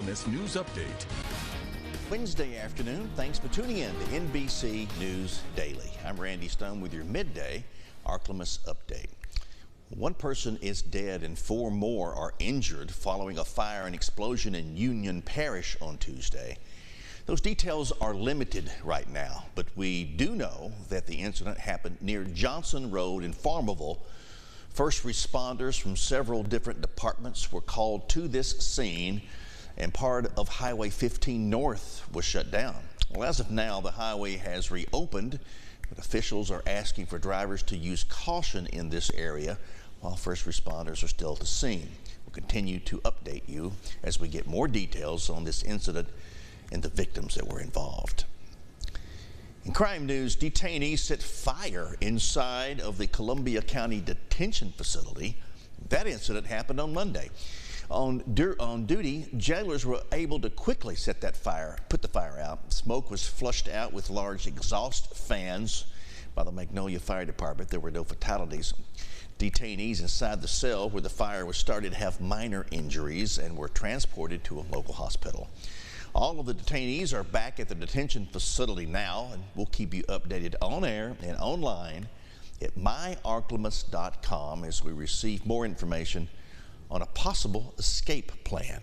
Ark-La-Miss News Update. Wednesday afternoon, thanks for tuning in to NBC News Daily. I'm Randy Stone with your Midday Ark-La-Miss Update. One person is dead and 4 more are injured following a fire and explosion in Union Parish on Tuesday. Those details are limited right now, but we do know that the incident happened near Johnson Road in Farmerville. First responders from several different departments were called to this scene, and part of Highway 15 North was shut down. Well, as of now, the highway has reopened, but officials are asking for drivers to use caution in this area while first responders are still at the scene. We'll continue to update you as we get more details on this incident and the victims that were involved. In crime news, detainees set fire inside of the Columbia County Detention Facility. That incident happened on Monday. On duty, jailers were able to quickly put the fire out. Smoke was flushed out with large exhaust fans by the Magnolia Fire Department. There were no fatalities. Detainees inside the cell where the fire was started have minor injuries and were transported to a local hospital. All of the detainees are back at the detention facility now, and we'll keep you updated on air and online at myarklamiss.com as we receive more information on a possible escape plan.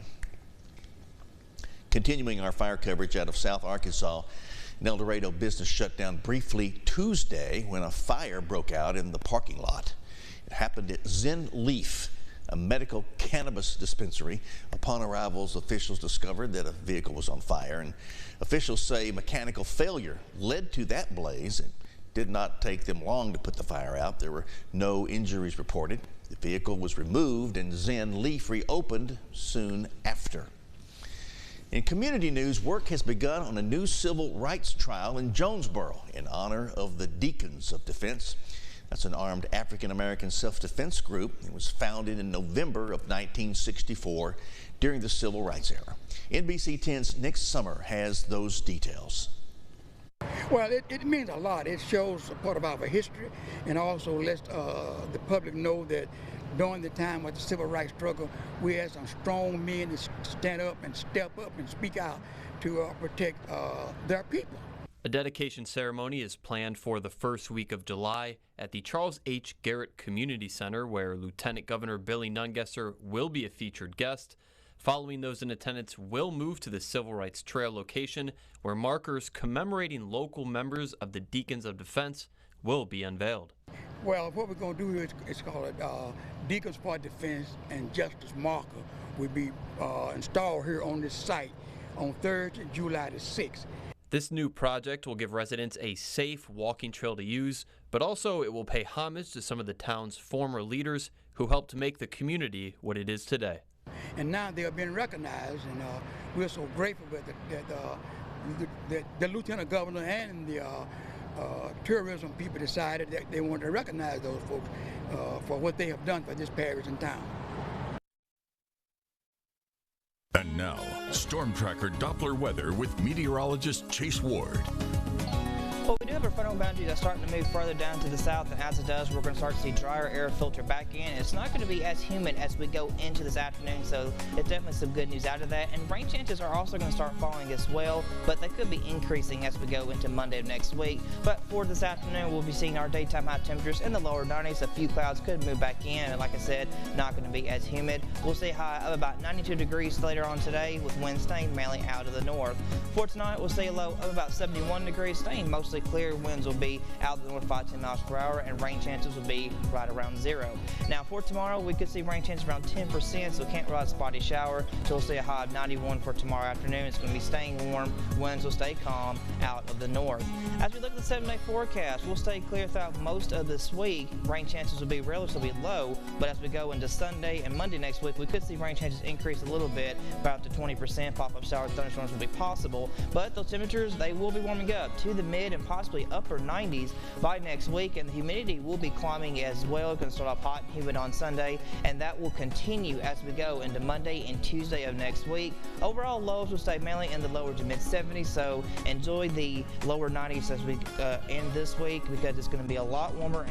Continuing our fire coverage out of South Arkansas, an El Dorado business shut down briefly Tuesday when a fire broke out in the parking lot. It happened at Zen Leaf, a medical cannabis dispensary. Upon arrivals, officials discovered that a vehicle was on fire, and officials say mechanical failure led to that blaze. It did not take them long to put the fire out. There were no injuries reported. The vehicle was removed and Zen Leaf reopened soon after. In community news, work has begun on a new civil rights trial in Jonesboro in honor of the Deacons of Defense. That's an armed African-American self-defense group. It was founded in November of 1964 during the Civil Rights era. NBC 10's Nick Summer has those details. Well, it means a lot. It shows a part of our history and also lets the public know that during the time of the civil rights struggle, we had some strong men to stand up and step up and speak out to protect their people. A dedication ceremony is planned for the first week of July at the Charles H. Garrett Community Center, where Lieutenant Governor Billy Nungesser will be a featured guest. Following those in attendance will move to the Civil Rights Trail location, where markers commemorating local members of the Deacons of Defense will be unveiled. Well, what we're going to do here is called Deacons for Defense and Justice marker will be installed here on this site on Thursday, July the 6th. This new project will give residents a safe walking trail to use, but also it will pay homage to some of the town's former leaders who helped to make the community what it is today. And now they are being recognized, and we're so grateful that the Lieutenant Governor and the tourism people decided that they wanted to recognize those folks for what they have done for this parish and town. And now, Storm Tracker Doppler weather with meteorologist Chase Ward. Well, we do have a frontal boundary that's starting to move further down to the south, and as it does, we're going to start to see drier air filter back in. It's not going to be as humid as we go into this afternoon, so it's definitely some good news out of that. And rain chances are also going to start falling as well, but they could be increasing as we go into Monday of next week. But for this afternoon, we'll be seeing our daytime high temperatures in the lower 90s. A few clouds could move back in, and like I said, not going to be as humid. We'll see a high of about 92 degrees later on today, with winds staying mainly out of the north. For tonight, we'll see a low of about 71 degrees, staying mostly clear. Winds will be out of the north 5 to 10 miles per hour, and rain chances will be right around 0. Now for tomorrow, we could see rain chances around 10%, so can't rely on a spotty shower. So we'll see a high of 91 for tomorrow afternoon. It's going to be staying warm. Winds will stay calm out of the north. As we look at the 7-day forecast, we'll stay clear throughout most of this week. Rain chances will be relatively low, but as we go into Sunday and Monday next week, we could see rain chances increase a little bit, about to 20%. Pop-up showers, thunderstorms will be possible, but those temperatures, they will be warming up to the mid and possibly upper 90s by next week, and the humidity will be climbing as well. It's going to start off hot and humid on Sunday, and that will continue as we go into Monday and Tuesday of next week. Overall, lows will stay mainly in the lower to mid 70s, so enjoy the lower 90s as we end this week, because it's going to be a lot warmer.